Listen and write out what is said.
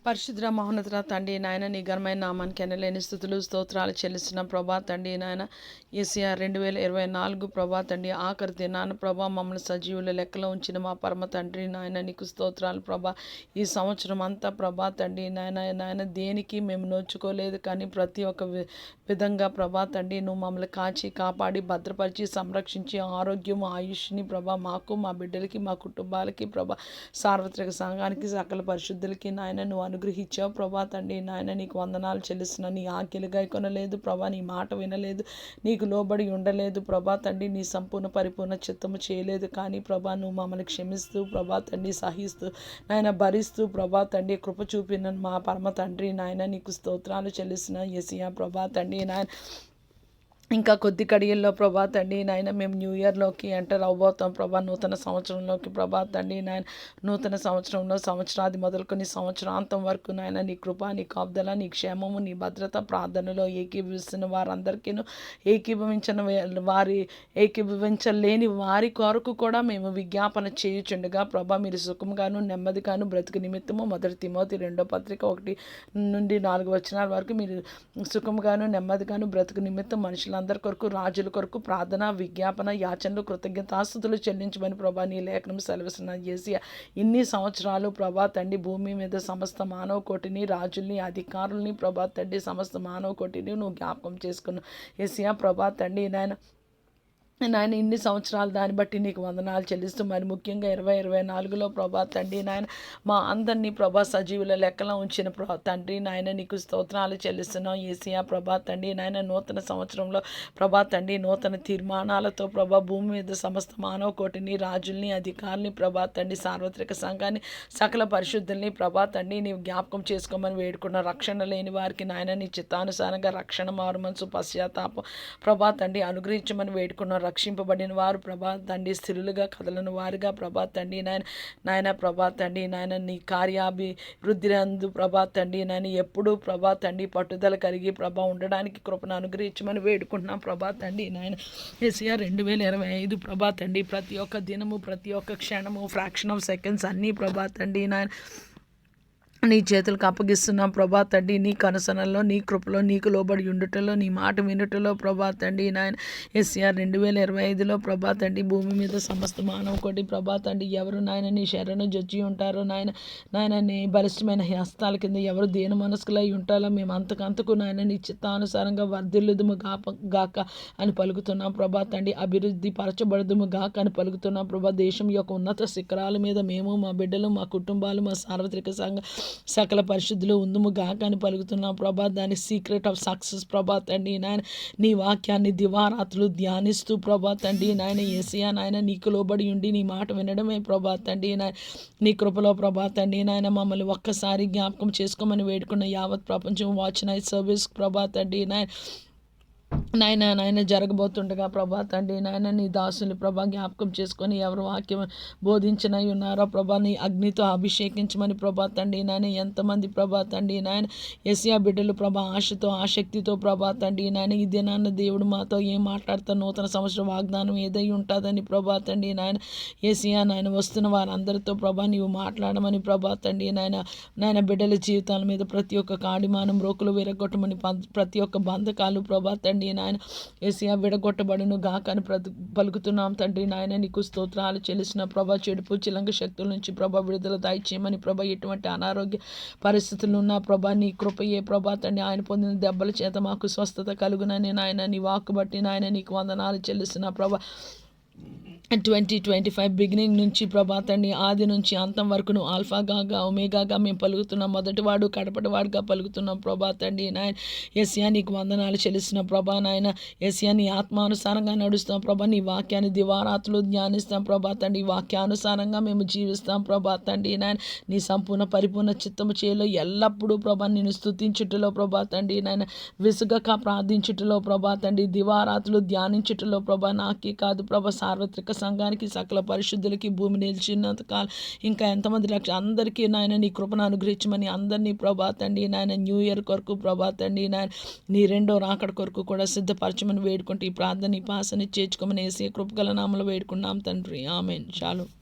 పరిశుద్ర మహోన్నత తండ్రి నాయన నీ ఘనమైన నామానికి ఎనలేని స్థుతులు స్తోత్రాలు చెల్లిస్తున్న ప్రభా తండ్రి నాయన ఏసియా 2024 ప్రభా తండ్రి ఆఖరి దినాన ప్రభా మమ్మల్ని సజీవుల లెక్కలో ఉంచిన మా పరమ తండ్రి నాయన నీకు స్తోత్రాలు ప్రభా. ఈ సంవత్సరం అంతా ప్రభా తండ్రి నాయన దేనికి మేము నోచుకోలేదు, కానీ ప్రతి ఒక్క విధంగా ప్రభా తండ్రి నువ్వు మమ్మల్ని కాచి కాపాడి భద్రపరిచి సంరక్షించి ఆరోగ్యం ఆయుష్ని ప్రభా మాకు మా బిడ్డలకి మా కుటుంబాలకి ప్రభా సార్వత్రిక సంఘానికి సకల పరిశుద్ధులకి నాయన నువ్వు అనుగ్రహించావు ప్రభా తండ్రి నాయన నీకు వందనాలు చెల్లిస్తున్నా. నీ ఆజ్ఞలుగా కొనలేదు ప్రభా, నీ మాట వినలేదు, నీకు లోబడి ఉండలేదు ప్రభా తండ్రి, నీ సంపూర్ణ పరిపూర్ణ చిత్తము చేయలేదు. కానీ ప్రభా నువ్వు మమ్మల్ని క్షమిస్తూ ప్రభా తండ్రి సహిస్తూ నాయన భరిస్తూ ప్రభా తండ్రి కృప చూపిన మా పరమ తండ్రి నాయన నీకు స్తోత్రాలు చెల్లిస్తున్నా. యేసయ్యా ప్రభా తండ్రి నాయన ఇంకా కొద్ది కడియల్లో ప్రభా తండ్రి నాయన మేము న్యూ ఇయర్లోకి ఎంటర్ అవ్వబోతాం ప్రభా, నూతన సంవత్సరంలోకి ప్రభా తండ్రి నాయన నూతన సంవత్సరంలో సంవత్సరాది మొదలుకొని సంవత్సరాంతం వరకు నాయన నీ కృప నీ కాపుదల నీ క్షేమము నీ భద్రత ప్రార్థనలో ఏకీభవిస్తున్న వారందరికీ ఏకీభవించలేని వారి కొరకు కూడా మేము విజ్ఞాపన చేయుచుండగా ప్రభా మీరు సుఖంగాను నెమ్మదిగాను బ్రతుకు నిమిత్తము 1 తిమోతి 2:1-4 వరకు మీరు సుఖంగాను నెమ్మదిగాను బ్రతుకు నిమిత్తం మనుషులందరి కొరకు రాజుల కొరకు ప్రార్థన విజ్ఞాపన యాచనలు కృతజ్ఞతాస్తుతులు చెల్లించమని ప్రభా నీ లేఖనం సెలవిస్తున్న. యేసయ్యా ఇన్ని సంవత్సరాలు ప్రభా తండ్రి భూమి మీద సమస్త మానవ కోటిని రాజుల్ని అధికారుల్ని ప్రభా తండ్రి సమస్త మానవ కోటిని నువ్వు జ్ఞాపకం చేసుకున్నావు. యేసయ్యా ప్రభా తండ్రి నాయన ఇన్ని సంవత్సరాలు దాన్ని బట్టి నీకు వందనాలు చెల్లిస్తూ మరి ముఖ్యంగా 2024లో ప్రభా తండ్రి నాయన మా అందరినీ ప్రభా సజీవుల లెక్కలో ఉంచిన తండ్రి నాయన నీకు స్తోత్రాలు చెల్లిస్తున్నాం. యేసయ్యా ప్రభా తండ్రి నాయన నూతన సంవత్సరంలో ప్రభా తండ్రి నూతన తీర్మానాలతో ప్రభా భూమి మీద సమస్త మానవ కోటిని రాజుల్ని అధికారుల్ని ప్రభా తండ్రి సార్వత్రిక సంఘాన్ని సకల పరిశుద్ధుల్ని ప్రభా తండ్రి నీవు జ్ఞాపకం చేసుకోమని వేడుకున్న రక్షణ లేని వారికి నాయన నీ చిత్తానుసారంగా రక్షణ మారుమనసు పశ్చాత్తాపం ప్రభా తండ్రి అనుగ్రహించమని వేడుకున్న రక్షింపబడిన వారు ప్రభా తండ్రి స్థిరులుగా కదలను వారుగా ప్రభా తండ్రి నాయన ప్రభా తండ్రి నాయన నీ కార్యాభివృద్ధి అందు ప్రభా తండ్రి నాయన ఎప్పుడూ ప్రభా తండ్రి పట్టుదల కలిగి ప్రభా ఉండడానికి కృపను అనుగ్రహించమని వేడుకుంటున్నాం ప్రభా తండ్రి నాయన. యేసయ్యా 2025 ప్రభా తండ్రి ప్రతి ఒక్క దినము ప్రతి ఒక్క క్షణము ఫ్రాక్షన్ ఆఫ్ సెకండ్స్ అన్నీ ప్రభా తండ్రి నాయన నీ చేతులకు అప్పగిస్తున్నాం ప్రభా తండ్రి. నీ కనుసనల్లో నీ కృపలో నీకు లోబడి ఉండుటలో నీ మాట వినుటలో ప్రభా తండ్రి నాయన. యేసయ్యా 2025లో ప్రభా తండ్రి భూమి మీద సమస్త మానవ కోటి ప్రభా తండ్రి ఎవరు నాయన నీ శరణు జొచ్చి ఉంటారో నాయన నీ బలిష్టమైన హస్తాల కింద ఎవరు దీన మనస్కులై ఉంటారో మేము అంతకంతకు నాయన నీ చిత్తానుసారంగా వర్ధిల్లుదుము గాక అని పలుకుతున్నాం ప్రభా తండ్రి. అభివృద్ధి పరచబడదుము గాక అని పలుకుతున్నాం ప్రభా. దేశం యొక్క ఉన్నత శిఖరాల మీద మేము మా బిడ్డలు మా కుటుంబాలు మా సార్వత్రిక సంఘ సకల పరిశుద్ధులు ఉందుము గాక అని పలుకుతున్నాం ప్రభా. దాని సీక్రెట్ ఆఫ్ సక్సెస్ ప్రభా తండ్రి నాయన నీ వాక్యాన్ని దివారాత్రులు ధ్యానిస్తూ ప్రభా తండ్రి నాయన. యేసయ్యా నాయన నీకు లోబడి ఉండి నీ మాట వినడమే ప్రభా తండ్రి నాయన. నీ కృపలో ప్రభా తండ్రి నాయన మమ్మల్ని ఒక్కసారి జ్ఞాపకం చేసుకోమని వేడుకున్న యావత్ ప్రపంచం వాచ్ నైట్ సర్వీస్ ప్రభా తండ్రి నాయన జరగబోతుండగా ప్రభా తండ్రి నాయన నీ దాసుని ప్రభా జ్ఞాపకం చేసుకొని ఎవరు వాక్యం బోధించనై ఉన్నారో ప్రభా నీ అగ్నితో అభిషేకించమని ప్రభా తండ్రి నాయన. ఎంతమంది ప్రభా తండ్రి నాయన యేసయ్యా బిడ్డలు ప్రభా ఆశతో ఆసక్తితో ప్రభా తండ్రి నాయన ఈ దినాన్న దేవుడు మాతో ఏం మాట్లాడుతా నూతన సంవత్సరం వాగ్దానం ఏదై ఉంటుందని ప్రభా తండ్రి నాయన. యేసయ్యా నాయన వస్తున్న వారందరితో ప్రభా నీవు మాట్లాడమని ప్రభా తండ్రి నాయన బిడ్డల జీవితాల మీద ప్రతి ఒక్క కాడిమానం రోకులు విరగొట్టమని ప్రతి ఒక్క బంధకాలు ప్రభా తండ్రి నాయన యేసయ్యా విడగొట్టబడును గాక అని పలుకుతున్నాం తండ్రి నాయన. నీకు స్తోత్రాలు చెల్లిసిన ప్రభా చెడుపు చిలంగ శక్తుల నుంచి ప్రభా విడుదల దయచేయమని ప్రభా. ఎటువంటి అనారోగ్య పరిస్థితులు ఉన్నా ప్రభా నీ కృపయే ప్రభా తండ్రి ఆయన పొందిన దెబ్బల చేత మాకు స్వస్థత కలుగునని నాయన. నీ వాక్కు బట్టి నాయన నీకు వందనాలు చెల్లిస్తున్న ప్రభా. 2025 బిగినింగ్ నుంచి ప్రభా తండ్రి ఆది నుంచి అంతం వరకు నువ్వు ఆల్ఫాగా ఒమేగాగా మేము పలుకుతున్నాం. మొదటివాడు కడపటివాడుగా పలుకుతున్నాం ప్రభా తండ్రి నాయన. యేసయ్యా నీకు వందనాలు చెల్లిస్తున్న ప్రభా నాయన. యేసయ్యా నీ ఆత్మానుసారంగా నడుస్తాం ప్రభా. నీ వాక్యాన్ని దివారాత్రులు ధ్యానిస్తాం ప్రభా తండ్రి. వాక్యానుసారంగా మేము జీవిస్తాం ప్రభా తండ్రి నాయన. నీ సంపూర్ణ పరిపూర్ణ చిత్తము చేయలో ఎల్లప్పుడూ ప్రభా నిన్ను స్తుతించుటలో ప్రభా తండ్రి నాయన. విసుగక ప్రార్థించుటలో ప్రభా తండ్రి. దివారాత్రులు ధ్యానించుటలో ప్రభా నాకే కాదు ప్రభా సార్వత్రిక సంఘానికి సకల పరిశుద్ధులకి భూమి నిలిచినంత కాలం ఇంకా ఎంతమంది అందరికీ నాయన నీ కృపను అనుగ్రహించమని అందరినీ ప్రభా తండ్రి నాయన. న్యూ ఇయర్ కొరకు ప్రభా తండ్రి నాయన నీ రెండో రాకడ కొరకు కూడా సిద్ధపరచమని వేడుకుంటే ఈ ప్రార్థన ఈ పాసని చేర్చుకోమని యేసయ్య కృపగల నామములో వేడుకున్నాం తండ్రి. ఆమేన్. షాలోమ్.